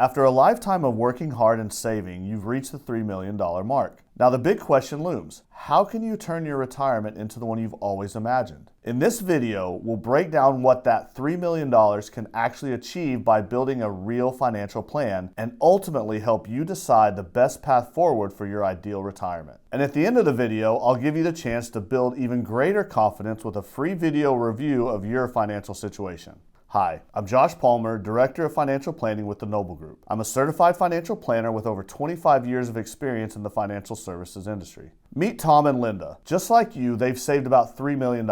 After a lifetime of working hard and saving, you've reached the $3 million mark. Now the big question looms: how can you turn your retirement into the one you've always imagined? In this video, we'll break down what that $3 million can actually achieve by building a real financial plan and ultimately help you decide the best path forward for your ideal retirement. And at the end of the video, I'll give you the chance to build even greater confidence with a free video review of your financial situation. Hi, I'm Josh Palmer, Director of Financial Planning with the Noble Group. I'm a certified financial planner with over 25 years of experience in the financial services industry. Meet Tom and Linda. Just like you, they've saved about $3 million.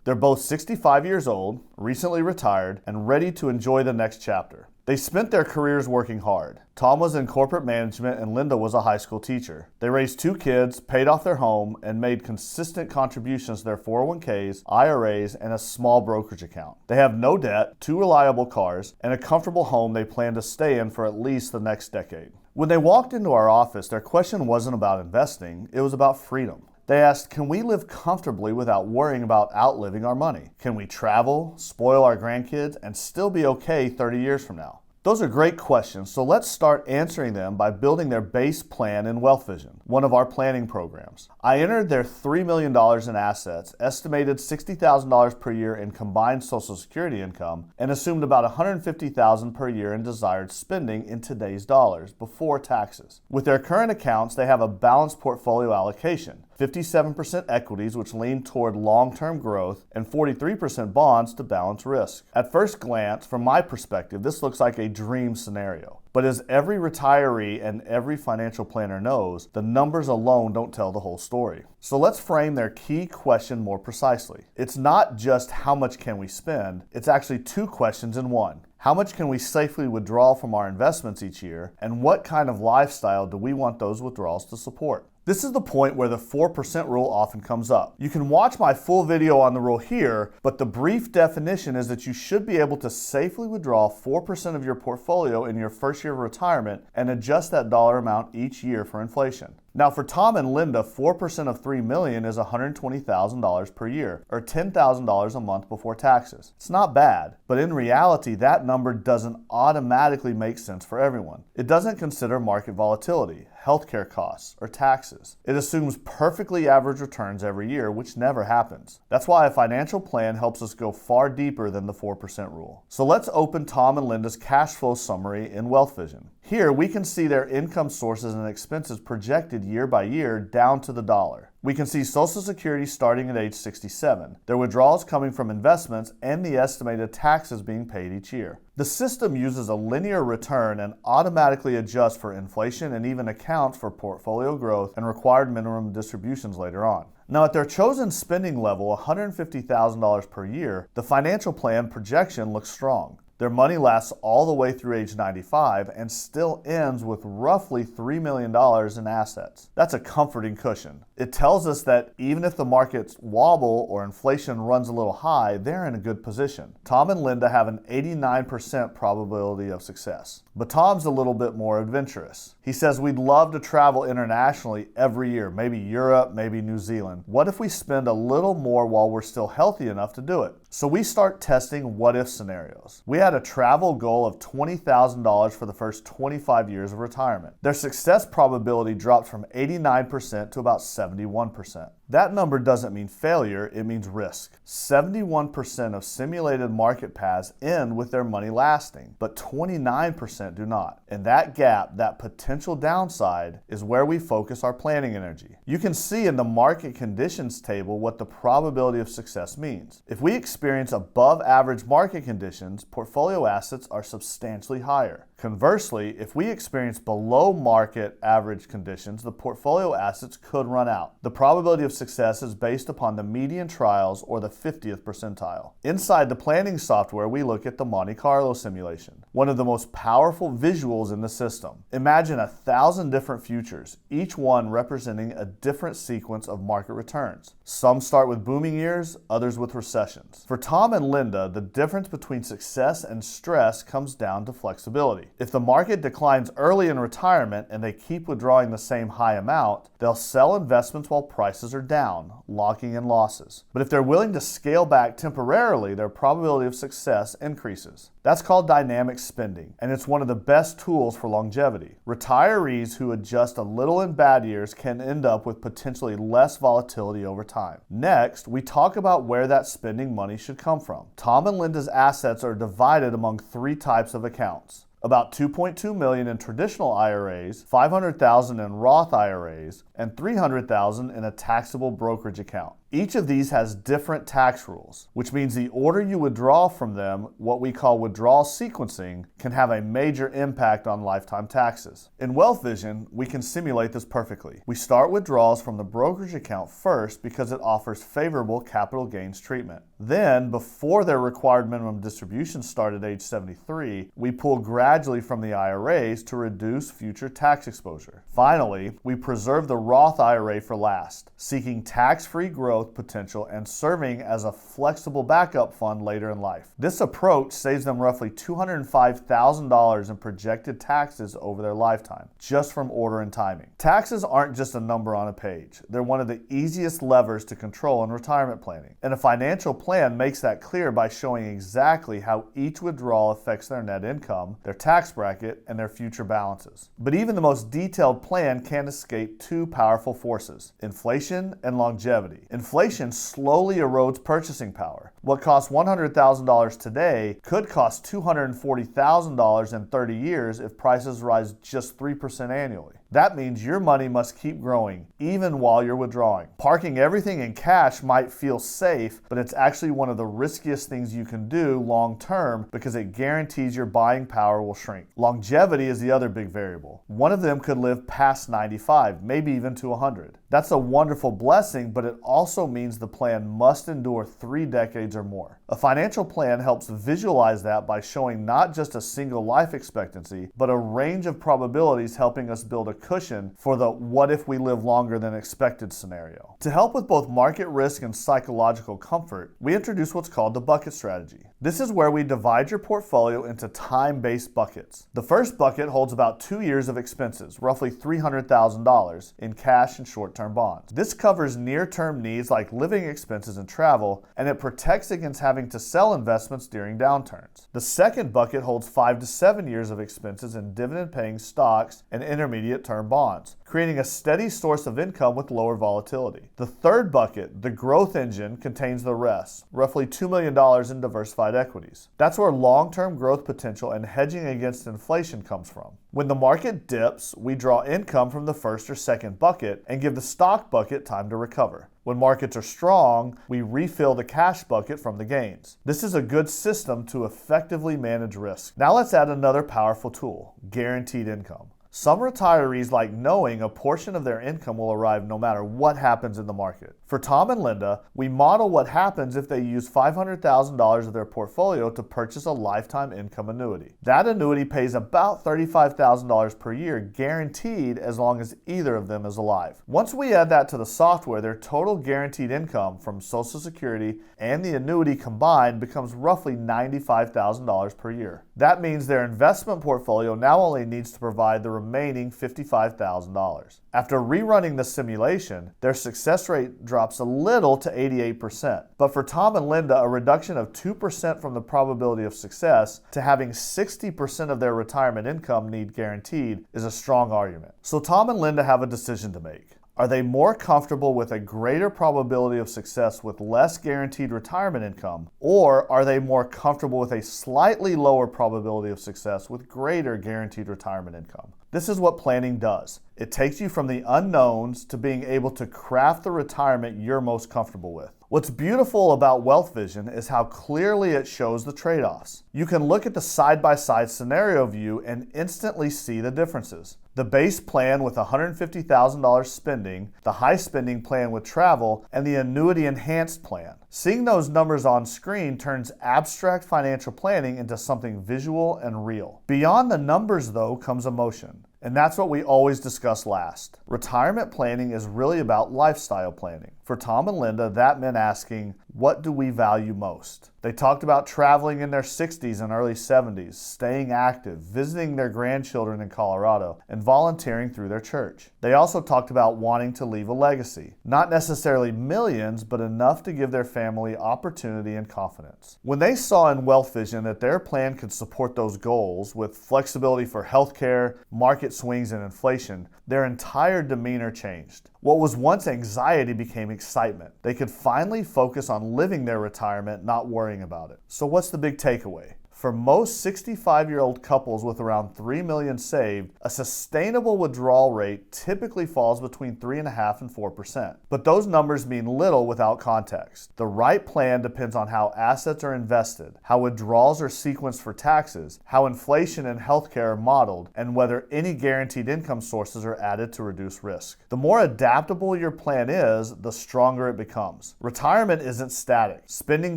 They're both 65 years old, recently retired, and ready to enjoy the next chapter. They spent their careers working hard. Tom was in corporate management and Linda was a high school teacher. They raised 2 kids, paid off their home, and made consistent contributions to their 401ks, IRAs, and a small brokerage account. They have no debt, 2 reliable cars, and a comfortable home they plan to stay in for at least the next decade. When they walked into our office, their question wasn't about investing, it was about freedom. They asked, can we live comfortably without worrying about outliving our money? Can we travel, spoil our grandkids, and still be okay 30 years from now? Those are great questions, so let's start answering them by building their base plan in Wealth Vision, one of our planning programs. I entered their $3 million in assets, estimated $60,000 per year in combined Social Security income, and assumed about $150,000 per year in desired spending in today's dollars before taxes. With their current accounts, they have a balanced portfolio allocation. 57% equities, which lean toward long-term growth, and 43% bonds to balance risk. At first glance, from my perspective, this looks like a dream scenario. But as every retiree and every financial planner knows, the numbers alone don't tell the whole story. So let's frame their key question more precisely. It's not just how much can we spend, it's actually 2 questions in one. How much can we safely withdraw from our investments each year, and what kind of lifestyle do we want those withdrawals to support? This is the point where the 4% rule often comes up. You can watch my full video on the rule here, but the brief definition is that you should be able to safely withdraw 4% of your portfolio in your first year of retirement and adjust that dollar amount each year for inflation. Now for Tom and Linda, 4% of $3 million is $120,000 per year, or $10,000 a month before taxes. It's not bad, but in reality, that number doesn't automatically make sense for everyone. It doesn't consider market volatility, healthcare costs, or taxes. It assumes perfectly average returns every year, which never happens. That's why a financial plan helps us go far deeper than the 4% rule. So let's open Tom and Linda's cash flow summary in Wealth Vision. Here, we can see their income sources and expenses projected year by year down to the dollar. We can see Social Security starting at age 67, their withdrawals coming from investments, and the estimated taxes being paid each year. The system uses a linear return and automatically adjusts for inflation and even accounts for portfolio growth and required minimum distributions later on. Now at their chosen spending level, $150,000 per year, the financial plan projection looks strong. Their money lasts all the way through age 95 and still ends with roughly $3 million in assets. That's a comforting cushion. It tells us that even if the markets wobble or inflation runs a little high, they're in a good position. Tom and Linda have an 89% probability of success. But Tom's a little bit more adventurous. He says, we'd love to travel internationally every year, maybe Europe, maybe New Zealand. What if we spend a little more while we're still healthy enough to do it? So we start testing what-if scenarios. We had a travel goal of $20,000 for the first 25 years of retirement. Their success probability dropped from 89% to about 71%. That number doesn't mean failure, it means risk. 71% of simulated market paths end with their money lasting, but 29% do not. And that gap, that potential downside, is where we focus our planning energy. You can see in the market conditions table what the probability of success means. If we experience above average market conditions, portfolio assets are substantially higher. Conversely, if we experience below market average conditions, the portfolio assets could run out. The probability of success is based upon the median trials or the 50th percentile. Inside the planning software, we look at the Monte Carlo simulation, one of the most powerful visuals in the system. Imagine 1,000 different futures, each one representing a different sequence of market returns. Some start with booming years, others with recessions. For Tom and Linda, the difference between success and stress comes down to flexibility. If the market declines early in retirement and they keep withdrawing the same high amount, they'll sell investments while prices are down, locking in losses. But if they're willing to scale back temporarily, their probability of success increases. That's called dynamic spending, and it's one of the best tools for longevity. Retirees who adjust a little in bad years can end up with potentially less volatility over time. Next, we talk about where that spending money should come from. Tom and Linda's assets are divided among three types of accounts. About $2.2 million in traditional IRAs, $500,000 in Roth IRAs, and $300,000 in a taxable brokerage account. Each of these has different tax rules, which means the order you withdraw from them, what we call withdrawal sequencing, can have a major impact on lifetime taxes. In Wealth Vision, we can simulate this perfectly. We start withdrawals from the brokerage account first because it offers favorable capital gains treatment. Then, before their required minimum distributions start at age 73, we pull gradually from the IRAs to reduce future tax exposure. Finally, we preserve the Roth IRA for last, seeking tax-free growth potential and serving as a flexible backup fund later in life. This approach saves them roughly $205,000 in projected taxes over their lifetime, just from order and timing. Taxes aren't just a number on a page. They're one of the easiest levers to control in retirement planning. And a financial plan makes that clear by showing exactly how each withdrawal affects their net income, their tax bracket, and their future balances. But even the most detailed plan can't escape two powerful forces: inflation and longevity. Inflation slowly erodes purchasing power. What costs $100,000 today could cost $240,000 in 30 years if prices rise just 3% annually. That means your money must keep growing, even while you're withdrawing. Parking everything in cash might feel safe, but it's actually one of the riskiest things you can do long term because it guarantees your buying power will shrink. Longevity is the other big variable. One of them could live past 95, maybe even to 100. That's a wonderful blessing, but it also means the plan must endure 3 decades or more. A financial plan helps visualize that by showing not just a single life expectancy, but a range of probabilities, helping us build a cushion for the what if we live longer than expected scenario. To help with both market risk and psychological comfort, we introduce what's called the bucket strategy. This is where we divide your portfolio into time-based buckets. The first bucket holds about 2 years of expenses, roughly $300,000 in cash and short-term bonds. This covers near-term needs like living expenses and travel, and it protects against having to sell investments during downturns. The second bucket holds 5 to 7 years of expenses in dividend-paying stocks and intermediate-term bonds, creating a steady source of income with lower volatility. The third bucket, the growth engine, contains the rest, roughly $2 million in diversified equities. That's where long-term growth potential and hedging against inflation comes from. When the market dips, we draw income from the first or second bucket and give the stock bucket time to recover. When markets are strong, we refill the cash bucket from the gains. This is a good system to effectively manage risk. Now let's add another powerful tool: guaranteed income. Some retirees like knowing a portion of their income will arrive no matter what happens in the market. For Tom and Linda, we model what happens if they use $500,000 of their portfolio to purchase a lifetime income annuity. That annuity pays about $35,000 per year, guaranteed as long as either of them is alive. Once we add that to the software, their total guaranteed income from Social Security and the annuity combined becomes roughly $95,000 per year. That means their investment portfolio now only needs to provide the remaining $55,000. After rerunning the simulation, their success rate drops a little to 88%. But for Tom and Linda, a reduction of 2% from the probability of success to having 60% of their retirement income need guaranteed is a strong argument. So Tom and Linda have a decision to make. Are they more comfortable with a greater probability of success with less guaranteed retirement income, or are they more comfortable with a slightly lower probability of success with greater guaranteed retirement income? This is what planning does. It takes you from the unknowns to being able to craft the retirement you're most comfortable with. What's beautiful about Wealth Vision is how clearly it shows the trade-offs. You can look at the side-by-side scenario view and instantly see the differences. The base plan with $150,000 spending, the high spending plan with travel, and the annuity enhanced plan. Seeing those numbers on screen turns abstract financial planning into something visual and real. Beyond the numbers, though, comes emotion. And that's what we always discuss last. Retirement planning is really about lifestyle planning. For Tom and Linda, that meant asking, what do we value most? They talked about traveling in their 60s and early 70s, staying active, visiting their grandchildren in Colorado, and volunteering through their church. They also talked about wanting to leave a legacy. Not necessarily millions, but enough to give their family opportunity and confidence. When they saw in Wealth Vision that their plan could support those goals with flexibility for healthcare, market swings, and inflation, their entire demeanor changed. What was once anxiety became excitement. They could finally focus on living their retirement, not worrying about it. So what's the big takeaway? For most 65-year-old couples with around $3 million saved, a sustainable withdrawal rate typically falls between 3.5% and 4%. But those numbers mean little without context. The right plan depends on how assets are invested, how withdrawals are sequenced for taxes, how inflation and healthcare are modeled, and whether any guaranteed income sources are added to reduce risk. The more adaptable your plan is, the stronger it becomes. Retirement isn't static. Spending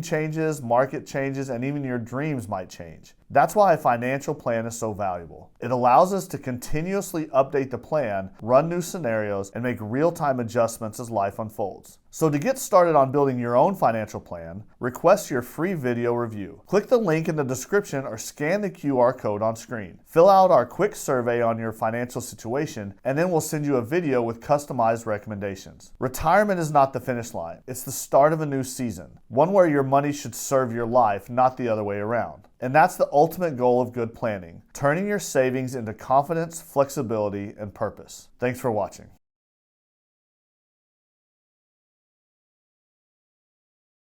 changes, market changes, and even your dreams might change. That's why a financial plan is so valuable. It allows us to continuously update the plan, run new scenarios, and make real-time adjustments as life unfolds. So to get started on building your own financial plan, request your free video review. Click the link in the description or scan the QR code on screen. Fill out our quick survey on your financial situation, and then we'll send you a video with customized recommendations. Retirement is not the finish line. It's the start of a new season, one where your money should serve your life, not the other way around. And that's the ultimate goal of good planning, turning your savings into confidence, flexibility, and purpose. Thanks for watching.